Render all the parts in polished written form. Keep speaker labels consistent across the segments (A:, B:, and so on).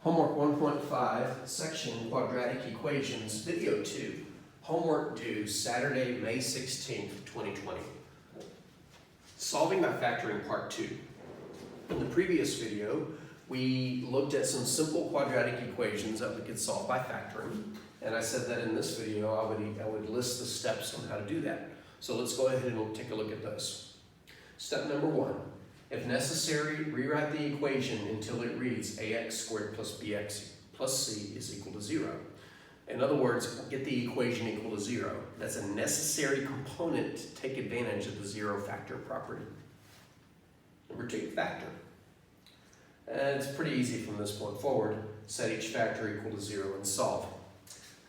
A: Homework 1.5, section Quadratic Equations, video 2. Homework due Saturday, May 16th, 2020. Solving by factoring part 2. In the previous video, we looked at some simple quadratic equations that we could solve by factoring. And I said that in this video, I would list the steps on how to do that. So let's go ahead and take a look at those. Step number 1. If necessary, rewrite the equation until it reads ax squared plus bx plus c is equal to 0. In other words, get the equation equal to 0. That's a necessary component to take advantage of the zero factor property. Number 2, factor. And it's pretty easy from this point forward. Set each factor equal to 0 and solve.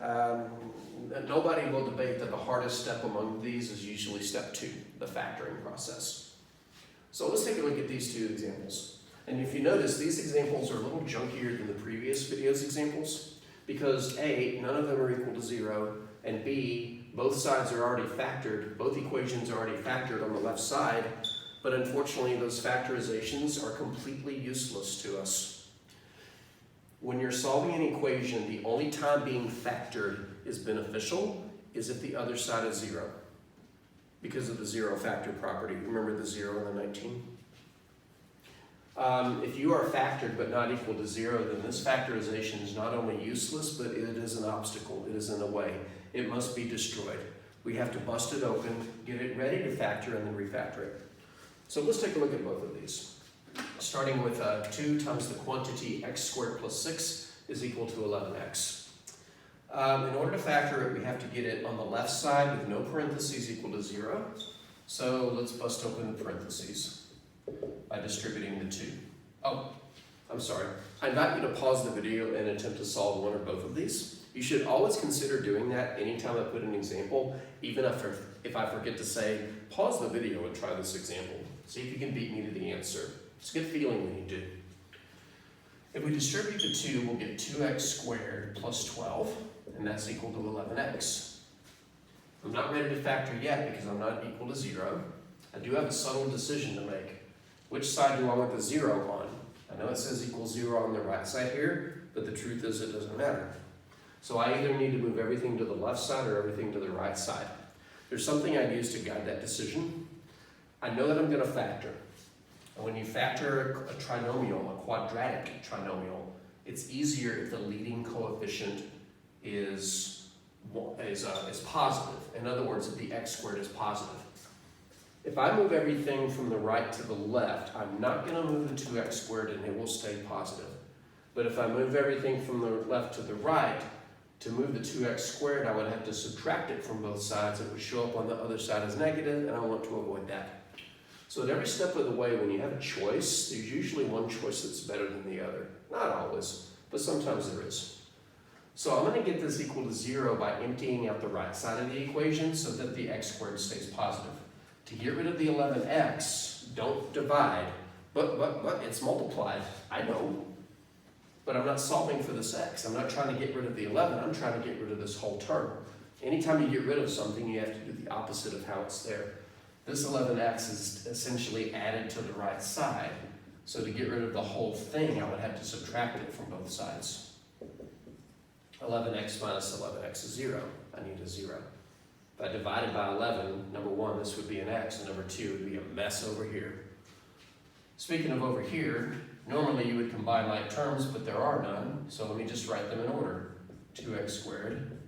A: Nobody will debate that the hardest step among these is usually step 2, the factoring process. So let's take a look at these two examples. And if you notice, these examples are a little junkier than the previous video's examples because A, none of them are equal to 0, and B, both sides are already factored, both equations are already factored on the left side, but unfortunately those factorizations are completely useless to us. When you're solving an equation, the only time being factored is beneficial is if the other side is 0. Because of the zero factor property. Remember the 0 and the 19? If you are factored but not equal to 0, then this factorization is not only useless, but it is an obstacle. It is in the way. It must be destroyed. We have to bust it open, get it ready to factor, and then refactor it. So let's take a look at both of these. Starting with 2 times the quantity x squared plus 6 is equal to 11x. In order to factor it, we have to get it on the left side with no parentheses equal to 0. So let's bust open the parentheses by distributing the 2. Oh, I'm sorry. I invite you to pause the video and attempt to solve one or both of these. You should always consider doing that anytime I put an example, even if I forget to say, pause the video and try this example. See if you can beat me to the answer. It's a good feeling when you do. If we distribute the 2, we'll get 2x squared plus 12. And that's equal to 11x. I'm not ready to factor yet because I'm not equal to 0. I do have a subtle decision to make. Which side do I want the 0 on? I know it says equal 0 on the right side here, but the truth is it doesn't matter. So I either need to move everything to the left side or everything to the right side. There's something I use to guide that decision. I know that I'm going to factor. And when you factor a trinomial, a quadratic trinomial, it's easier if the leading coefficient is positive. In other words, if the x squared is positive. If I move everything from the right to the left, I'm not going to move the 2x squared and it will stay positive. But if I move everything from the left to the right, to move the 2x squared, I would have to subtract it from both sides. It would show up on the other side as negative, and I want to avoid that. So at every step of the way, when you have a choice, there's usually one choice that's better than the other. Not always, but sometimes there is. So I'm going to get this equal to 0 by emptying out the right side of the equation so that the x squared stays positive. To get rid of the 11x, don't divide, but it's multiplied. I know, but I'm not solving for this x. I'm not trying to get rid of the 11, I'm trying to get rid of this whole term. Anytime you get rid of something, you have to do the opposite of how it's there. This 11x is essentially added to the right side. So to get rid of the whole thing, I would have to subtract it from both sides. 11x minus 11x is 0. I need a 0. If I divided by 11, number 1, this would be an x, and number 2 would be a mess over here. Speaking of over here, normally you would combine like terms, but there are none, so let me just write them in order. 2x squared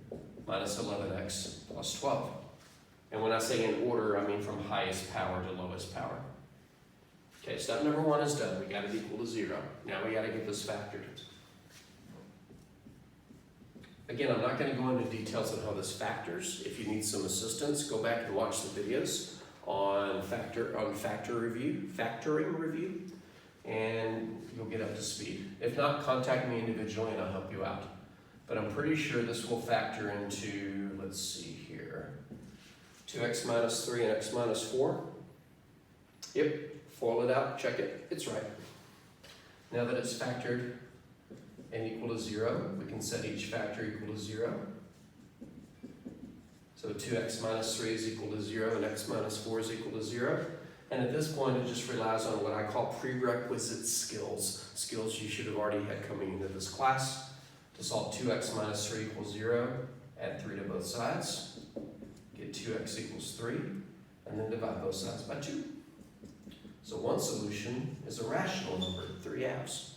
A: minus 11x plus 12. And when I say in order, I mean from highest power to lowest power. Okay, step number 1 is done. We got it equal to 0. Now we got to get this factored. Again, I'm not going to go into details on how this factors. If you need some assistance, go back and watch the videos on factoring review, and you'll get up to speed. If not, contact me individually and I'll help you out. But I'm pretty sure this will factor into, let's see here, 2x minus 3 and x minus 4. Yep, FOIL it out, check it, it's right. Now that it's factored and equal to 0, we can set each factor equal to 0. So 2x minus 3 is equal to 0 and x minus 4 is equal to 0. And at this point, it just relies on what I call prerequisite skills. Skills you should have already had coming into this class. To solve 2x minus 3 equals 0, add 3 to both sides. Get 2x equals 3, and then divide both sides by 2. So one solution is a rational number, 3/2.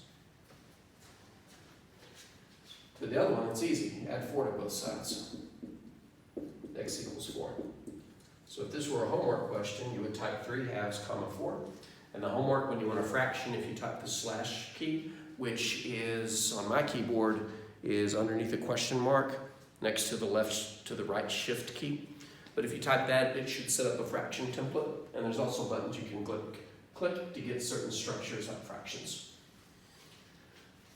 A: For the other one, it's easy. Add 4 to both sides. X equals 4. So if this were a homework question, you would type 3/2 comma 4. And the homework, when you want a fraction, if you type the slash key, which is on my keyboard, is underneath a question mark, next to the left to the right shift key. But if you type that, it should set up a fraction template. And there's also buttons you can click to get certain structures of fractions.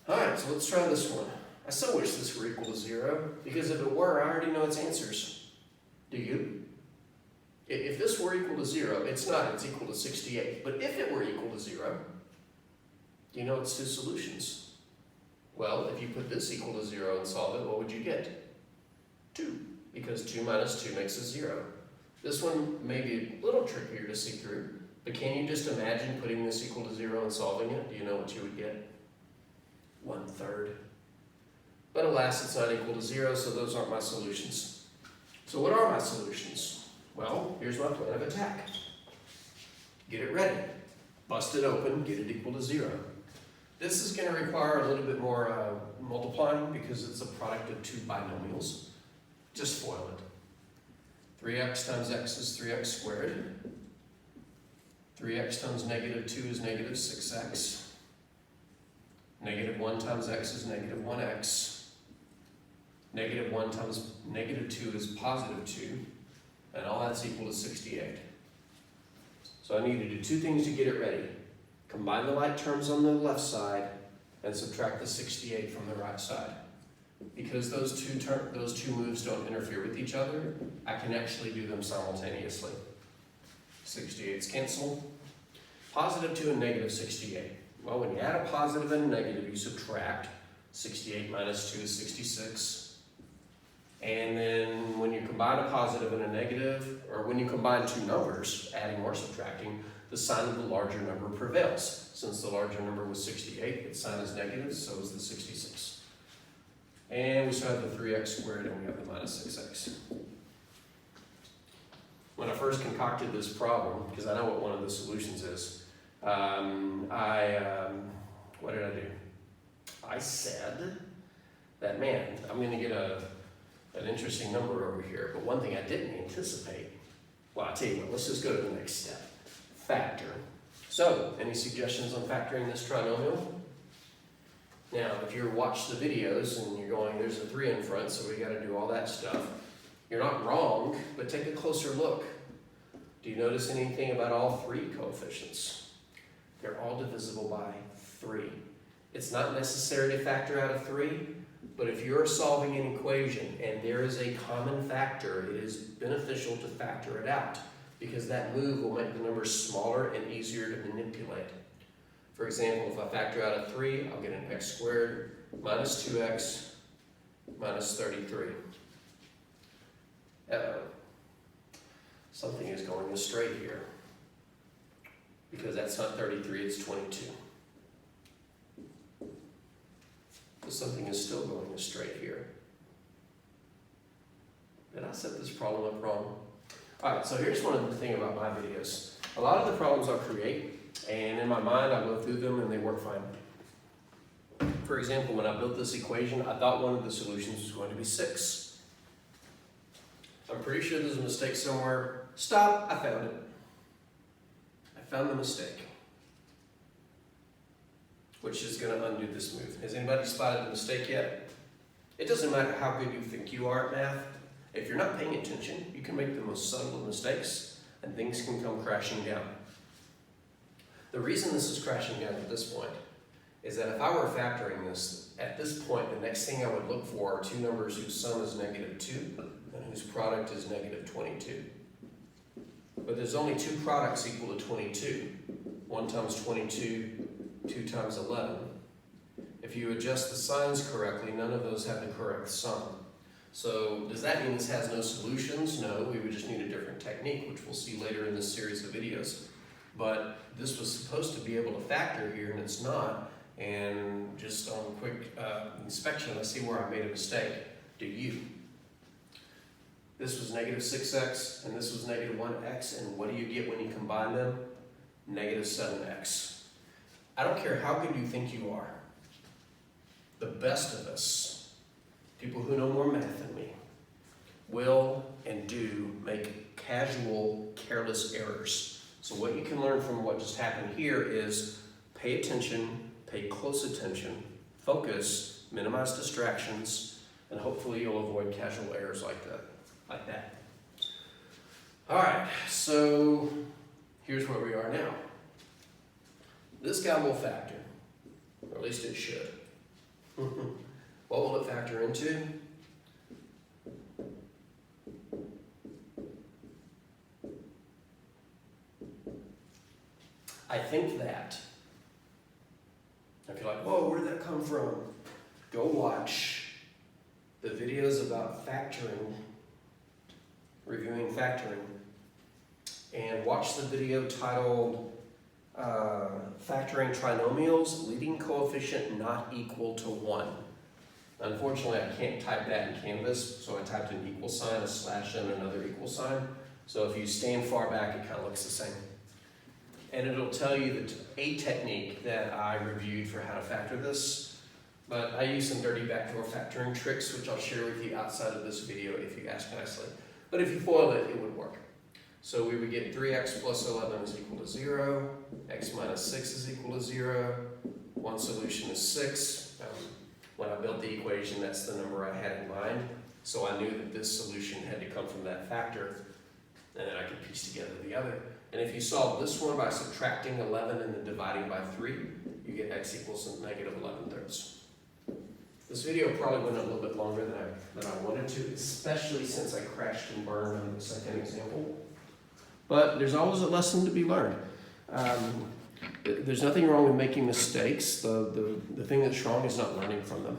A: All right, so let's try this one. I so wish this were equal to 0, because if it were, I already know its answers. Do you? If this were equal to 0, it's not, it's equal to 68. But if it were equal to 0, do you know its two solutions? Well, if you put this equal to 0 and solve it, what would you get? 2, because 2 minus 2 makes a 0. This one may be a little trickier to see through, but can you just imagine putting this equal to 0 and solving it? Do you know what you would get? 1/3. But alas, it's not equal to 0, so those aren't my solutions. So what are my solutions? Well, here's my plan of attack. Get it ready. Bust it open, get it equal to 0. This is going to require a little bit more multiplying because it's a product of two binomials. Just FOIL it. 3x times x is 3x squared. 3x times negative 2 is negative 6x. Negative 1 times x is negative 1x. Negative 1 times negative 2 is positive 2. And all that's equal to 68. So I need to do two things to get it ready. Combine the like terms on the left side and subtract the 68 from the right side. Because those two moves don't interfere with each other, I can actually do them simultaneously. 68's cancel. Positive 2 and negative 68. Well, when you add a positive and a negative, you subtract. 68 minus 2 is 66. And then when you combine a positive and a negative, or when you combine two numbers, adding or subtracting, the sign of the larger number prevails. Since the larger number was 68, its sign is negative, so is the 66. And we still have the 3x squared and we have the minus 6x. When I first concocted this problem, because I know what one of the solutions is, what did I do? I said that, man, I'm going to get an interesting number over here, but one thing I didn't anticipate, well, I'll tell you what, let's just go to the next step. Factor. So, any suggestions on factoring this trinomial? Now, if you watch the videos and you're going, there's a 3 in front, so we got to do all that stuff. You're not wrong, but take a closer look. Do you notice anything about all 3 coefficients? They're all divisible by 3. It's not necessary to factor out of 3, but if you're solving an equation and there is a common factor, it is beneficial to factor it out, because that move will make the numbers smaller and easier to manipulate. For example, if I factor out a 3, I'll get an x squared minus 2x minus 33. Uh-oh. Something is going astray here, because that's not 33, it's 22. But something is still going astray here. Did I set this problem up wrong? All right, so here's one of the things about my videos. A lot of the problems I'll create, and in my mind I'll go through them and they work fine. For example, when I built this equation, I thought one of the solutions was going to be 6. I'm pretty sure there's a mistake somewhere. Stop, I found it. I found the mistake, which is going to undo this move. Has anybody spotted the mistake yet? It doesn't matter how good you think you are at math. If you're not paying attention, you can make the most subtle of mistakes and things can come crashing down. The reason this is crashing down at this point is that if I were factoring this, at this point, the next thing I would look for are two numbers whose sum is negative 2 and whose product is negative 22. But there's only two products equal to 22. 1 times 22, 2 times 11. If you adjust the signs correctly, none of those have the correct sum. So does that mean this has no solutions? No, we would just need a different technique, which we'll see later in this series of videos. but this was supposed to be able to factor here and it's not. And just on quick inspection, I see where I made a mistake. Do you? This was negative 6x and this was negative 1x, and what do you get when you combine them? Negative 7x. I don't care how good you think you are. The best of us, people who know more math than me, will and do make casual, careless errors. So what you can learn from what just happened here is pay attention, pay close attention, focus, minimize distractions, and hopefully you'll avoid casual errors like that. All right, so here's where we are now. This guy will factor, or at least it should. What will it factor into? I think that. If you're like, whoa, where'd that come from? Go watch the videos about factoring, reviewing factoring, and watch the video titled Factoring Trinomials, Leading Coefficient Not Equal to 1. Unfortunately, I can't type that in Canvas, so I typed an equal sign, a slash, and another equal sign. So if you stand far back, it kind of looks the same. And it'll tell you that a technique that I reviewed for how to factor this, but I use some dirty backdoor factoring tricks, which I'll share with you outside of this video if you ask nicely. But if you foil it, it would work. So we would get 3x plus 11 is equal to 0, x minus 6 is equal to 0, one solution is 6. When I built the equation, that's the number I had in mind. So I knew that this solution had to come from that factor, and then I could piece together the other. And if you solve this one by subtracting 11 and then dividing by 3, you get x equals negative 11/3. This video probably went a little bit longer than I wanted to, especially since I crashed and burned on the second example. But there's always a lesson to be learned. There's nothing wrong with making mistakes. The thing that's wrong is not learning from them.